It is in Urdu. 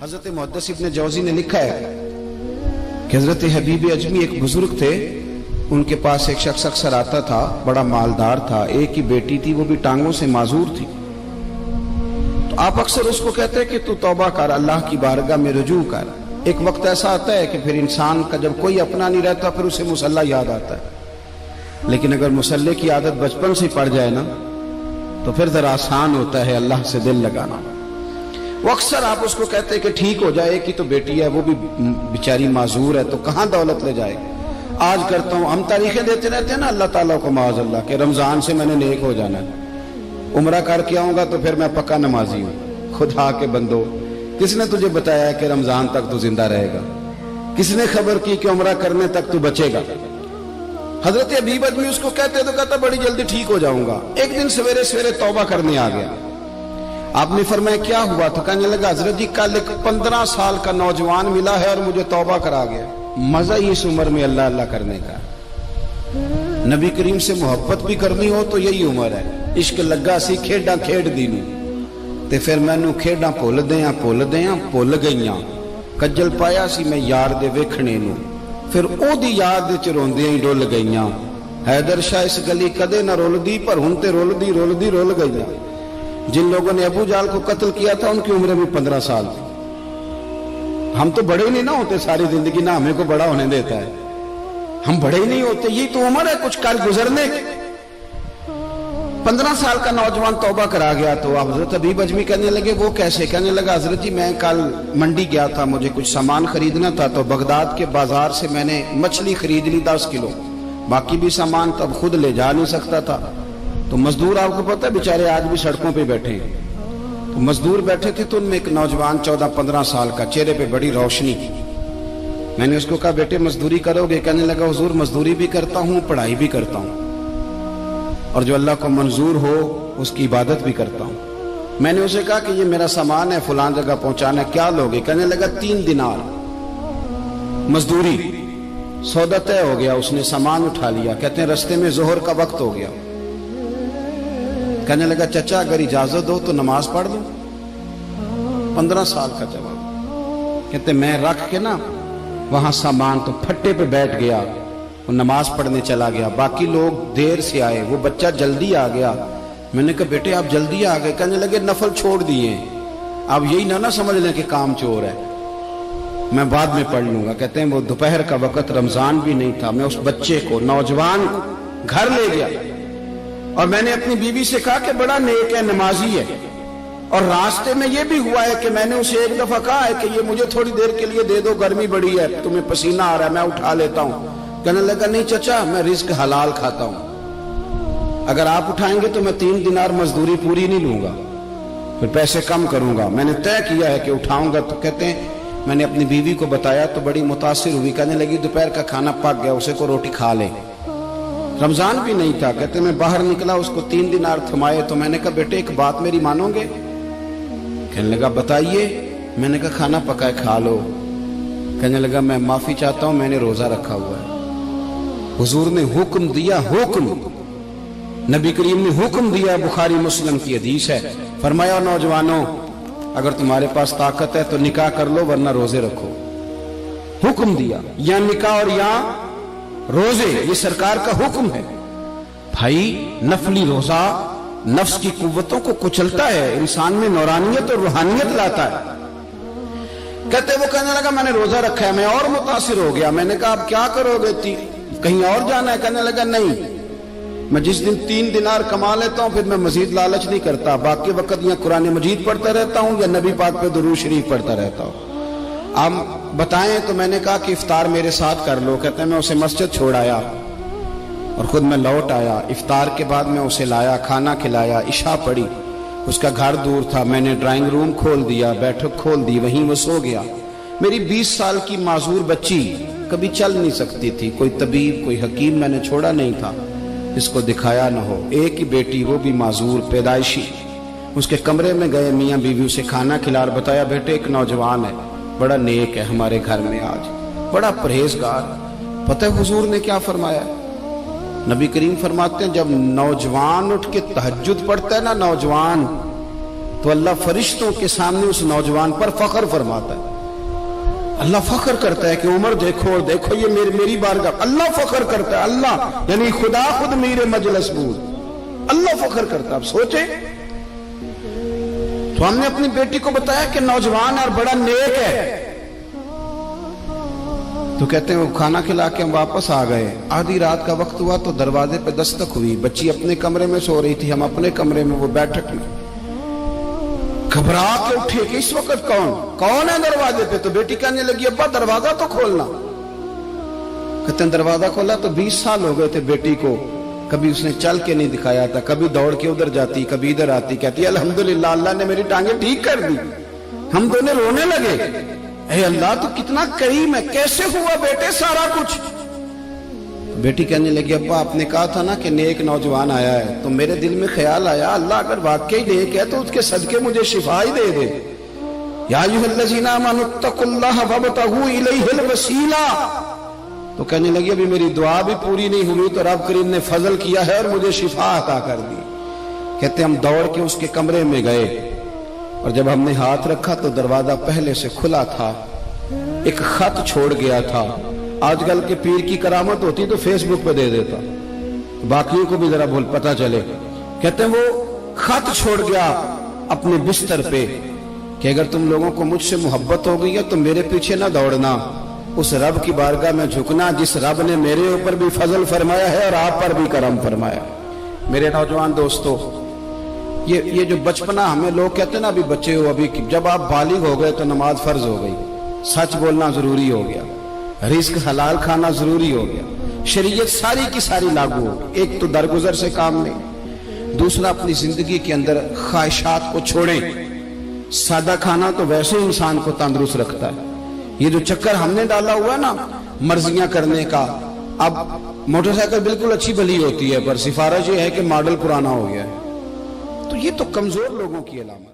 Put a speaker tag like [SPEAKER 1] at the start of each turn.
[SPEAKER 1] حضرت محدث ابن جوزی نے لکھا ہے کہ حضرت حبیب اجمی ایک بزرگ تھے، ان کے پاس ایک شخص اکثر آتا تھا، بڑا مالدار تھا، ایک ہی بیٹی تھی، وہ بھی ٹانگوں سے معذور تھی۔ تو آپ اکثر اس کو کہتے ہیں کہ تو توبہ کر، اللہ کی بارگاہ میں رجوع کر۔ ایک وقت ایسا آتا ہے کہ پھر انسان کا جب کوئی اپنا نہیں رہتا پھر اسے مصلی یاد آتا ہے، لیکن اگر مصلی کی عادت بچپن سے پڑ جائے نا تو پھر ذرا آسان ہوتا ہے اللہ سے دل لگانا۔ وہ اکثر آپ اس کو کہتے ہیں کہ ٹھیک ہو جائے کہ تو بیٹی ہے، وہ بھی بیچاری معذور ہے، تو کہاں دولت لے جائے گی۔ آج کرتا ہوں، ہم تاریخیں دیتے رہتے ہیں نا اللہ تعالیٰ کو معاذ اللہ کہ رمضان سے میں نے نیک ہو جانا ہے، عمرہ کر کے آؤں گا تو پھر میں پکا نمازی ہوں۔ خدا کے بندو، کس نے تجھے بتایا کہ رمضان تک تو زندہ رہے گا؟ کس نے خبر کی کہ عمرہ کرنے تک تو بچے گا؟ حضرت حبیب اجمی اس کو کہتے تو کہتا بڑی جلدی ٹھیک ہو جاؤں گا۔ ایک دن سویرے سویرے توبہ کرنے آ گیا۔ آپ نے فرمایا کیا ہوا؟ تو کہنے لگا حضرت جی کل ایک 15 سال کا نوجوان ملا ہے اور مجھے توبہ کرا گیا۔ مزہ ہی اس عمر میں اللہ اللہ کرنے کا، نبی کریم سے محبت بھی کرنی ہو تو یہی عمر ہے۔ عشق لگا سی کھیڈاں کھیڈ دی نوں تے پھر مینوں کھیڈاں بھول بھول گئیاں، کجل پایا سی میں یار دے ویکھنے نوں، پھر او دی یاد وچ روندیاں ہی ڈول گئیاں۔ حیدر شاہ اس گلی کدے نہ رول دی پر ہن تے رول گئیاں۔ جن لوگوں نے ابو جہل کو قتل کیا تھا ان کی عمر بھی 15 سال تھی۔ ہم تو بڑے ہی نہیں نہ ہوتے ساری زندگی، نہ ہمیں کو بڑا ہونے دیتا ہے، ہم بڑے ہی نہیں ہوتے، یہی تو عمر ہے کچھ کر گزرنے کی۔ 15 سال کا نوجوان توبہ کرا گیا تو حضرت حبیب اجمی کہنے لگے وہ کیسے؟ کہنے لگا حضرت جی میں کل منڈی گیا تھا، مجھے کچھ سامان خریدنا تھا، تو بغداد کے بازار سے میں نے مچھلی خرید لی 10 کلو، باقی بھی سامان تب خود لے جا نہیں سکتا تھا۔ تو مزدور آپ کو پتہ ہے بیچارے آج بھی سڑکوں پہ بیٹھے ہیں، تو مزدور بیٹھے تھے تو ان میں ایک نوجوان 14-15 سال کا، چہرے پہ بڑی روشنی۔ میں نے اس کو کہا بیٹے مزدوری کرو گے؟ کہنے لگا حضور مزدوری بھی کرتا ہوں، پڑھائی بھی کرتا ہوں، اور جو اللہ کو منظور ہو اس کی عبادت بھی کرتا ہوں۔ میں نے اسے کہا کہ یہ میرا سامان ہے فلاں جگہ پہنچانا ہے، کیا لوگے؟ کہنے لگا 3 دینار مزدوری۔ سودا طے ہو گیا، اس نے سامان اٹھا لیا۔ کہتے ہیں رستے میں ظہر کا وقت ہو گیا، کہنے لگا چچا اگر اجازت دو تو نماز پڑھ لوں۔ 15 سال کا جواب۔ کہتے میں رکھ کے نا وہاں سامان تو پھٹے پہ بیٹھ گیا، وہ نماز پڑھنے چلا گیا، باقی لوگ دیر سے آئے، وہ بچہ جلدی آ گیا۔ میں نے کہا بیٹے آپ جلدی آ گئے؟ کہنے لگے نفل چھوڑ دیے، آپ یہی نہ سمجھ لیں کہ کام چور ہے، میں بعد میں پڑھ لوں گا۔ کہتے ہیں وہ دوپہر کا وقت، رمضان بھی نہیں تھا، میں اس بچے کو نوجوان کو گھر لے گیا اور میں نے اپنی بیوی سے کہا کہ بڑا نیک ہے، نمازی ہے، اور راستے میں یہ بھی ہوا ہے کہ میں نے اسے ایک دفعہ کہا ہے کہ یہ مجھے تھوڑی دیر کے لیے دے دو، گرمی بڑی ہے، تمہیں پسینہ آ رہا ہے، میں اٹھا لیتا ہوں۔ کہنے لگا نہیں چچا میں رزق حلال کھاتا ہوں، اگر آپ اٹھائیں گے تو میں 3 دینار مزدوری پوری نہیں لوں گا، پھر پیسے کم کروں گا، میں نے طے کیا ہے کہ اٹھاؤں گا۔ تو کہتے ہیں میں نے اپنی بیوی کو بتایا تو بڑی متاثر ہوئی، کہنے لگی دوپہر کا کھانا پک گیا، اسے کو روٹی کھا لے، رمضان بھی نہیں تھا۔ کہتے میں باہر نکلا، اس کو 3 دینار تھمائے، تو میں نے کہا بیٹے ایک بات میری مانو گے؟ کہنے لگا بتائیے۔ میں نے کہا کھانا پکائے کھا لو۔ کہنے لگا میں معافی چاہتا ہوں، میں نے روزہ رکھا ہوا ہے۔ حضور نے حکم دیا، حکم نبی کریم نے حکم دیا، بخاری مسلم کی حدیث ہے، فرمایا نوجوانوں اگر تمہارے پاس طاقت ہے تو نکاح کر لو ورنہ روزے رکھو۔ حکم دیا، یا نکاح اور یا روزے، یہ سرکار کا حکم ہے۔ بھائی نفلی روزہ نفس کی قوتوں کو کچلتا ہے، انسان میں نورانیت اور روحانیت لاتا ہے۔ کہتے وہ کہنے لگا میں نے روزہ رکھا ہے، میں اور متاثر ہو گیا۔ میں نے کہا اب کیا کرو گے؟ کہیں اور جانا ہے؟ کہنے لگا نہیں، میں جس دن 3 دینار کما لیتا ہوں پھر میں مزید لالچ نہیں کرتا، باقی وقت یا قرآن مجید پڑھتا رہتا ہوں یا نبی پاک پہ درود شریف پڑھتا رہتا ہوں۔ آپ بتائیں تو میں نے کہا کہ افطار میرے ساتھ کر لو۔ کہتے ہیں میں اسے مسجد چھوڑ آیا اور خود میں لوٹ آیا، افطار کے بعد میں اسے لایا، کھانا کھلایا، عشاء پڑھی، اس کا گھر دور تھا، میں نے ڈرائنگ روم کھول دیا، بیٹھک کھول دی، وہیں وہ سو گیا۔ میری 20 سال کی معذور بچی کبھی چل نہیں سکتی تھی، کوئی طبیب کوئی حکیم میں نے چھوڑا نہیں تھا اس کو دکھایا نہ ہو، ایک ہی بیٹی وہ بھی معذور پیدائشی۔ اس کے کمرے میں گئے، میاں بیوی اسے کھانا کھلا اور بتایا بیٹے ایک نوجوان ہے، بڑا نیک ہے، ہمارے گھر میں آج بڑا پرہیزگار۔ پتہ ہے حضور نے کیا فرمایا؟ نبی کریم فرماتے ہیں جب نوجوان اٹھ کے تہجد پڑھتا ہے نا، نوجوان تو اللہ فرشتوں کے سامنے اس نوجوان پر فخر فرماتا ہے. اللہ فخر کرتا ہے کہ عمر دیکھو اور دیکھو یہ میری بارگاہ. اللہ فخر کرتا ہے, اللہ یعنی خدا خود میرے مجلس بود, اللہ فخر کرتا ہے. اب سوچے تو ہم نے اپنی بیٹی کو بتایا کہ نوجوان اور بڑا نیک ہے, تو کہتے ہیں وہ کھانا کھلا کے ہم واپس آ گئے. آدھی رات کا وقت ہوا تو دروازے پہ دستک ہوئی. بچی اپنے کمرے میں سو رہی تھی, ہم اپنے کمرے میں, وہ بیٹھک میں. گھبرا کے اٹھے کہ اس وقت کون ہے دروازے پہ؟ تو بیٹی کہنے لگی ابا دروازہ تو کھولنا. کہتے ہیں دروازہ کھولا تو 20 سال ہو گئے تھے بیٹی کو, کبھی اس نے چل کے نہیں دکھایا تھا, کبھی دوڑ کے ادھر جاتی, کبھی ادھر آتی. کہتی ہے الحمدللہ اللہ نے میری ٹانگیں ٹھیک کر دی. ہم دونوں رونے لگے, اے اللہ تو کتنا کریم ہے, کیسے ہوا بیٹے سارا کچھ؟ بیٹی کہنے لگی ابا آپ نے کہا تھا نا کہ نیک نوجوان آیا ہے, تو میرے دل میں خیال آیا اللہ اگر واقعی نیک ہے تو اس کے صدقے مجھے شفا ہی دے دے. یا ایھا الذین آمنوا اتقوا اللہ وابتغوا الیہ الوسیلہ. تو کہنے لگی ابھی میری دعا بھی پوری نہیں ہوئی تو رب کریم نے فضل کیا ہے اور مجھے شفا عطا کر دی. کہتے ہم دوڑ کے اس کے کمرے میں گئے اور جب ہم نے ہاتھ رکھا تو دروازہ پہلے سے کھلا تھا, ایک خط چھوڑ گیا تھا. آج کل کے پیر کی کرامت ہوتی تو فیس بک پہ دے دیتا, باقیوں کو بھی ذرا بھول پتہ چلے. کہتے ہیں وہ خط چھوڑ گیا اپنے بستر پہ کہ اگر تم لوگوں کو مجھ سے محبت ہو گئی ہے تو میرے پیچھے نہ دوڑنا, اس رب کی بارگاہ میں جھکنا جس رب نے میرے اوپر بھی فضل فرمایا ہے اور آپ پر بھی کرم فرمایا. میرے نوجوان دوستو, یہ جو بچپنا ہمیں لوگ کہتے ہیں نا ابھی بچے ہو, ابھی جب آپ بالغ ہو گئے تو نماز فرض ہو گئی, سچ بولنا ضروری ہو گیا, رزق حلال کھانا ضروری ہو گیا, شریعت ساری کی ساری لاگو ہو. ایک تو درگزر سے کام لیں, دوسرا اپنی زندگی کے اندر خواہشات کو چھوڑیں. سادہ کھانا تو ویسے انسان کو تندرست رکھتا ہے. یہ جو چکر ہم نے ڈالا ہوا ہے نا مرضیاں کرنے کا, اب موٹر سائیکل بالکل اچھی بھلی ہوتی ہے پر سفارش یہ ہے کہ ماڈل پرانا ہو گیا ہے, تو یہ تو کمزور لوگوں کی علامت.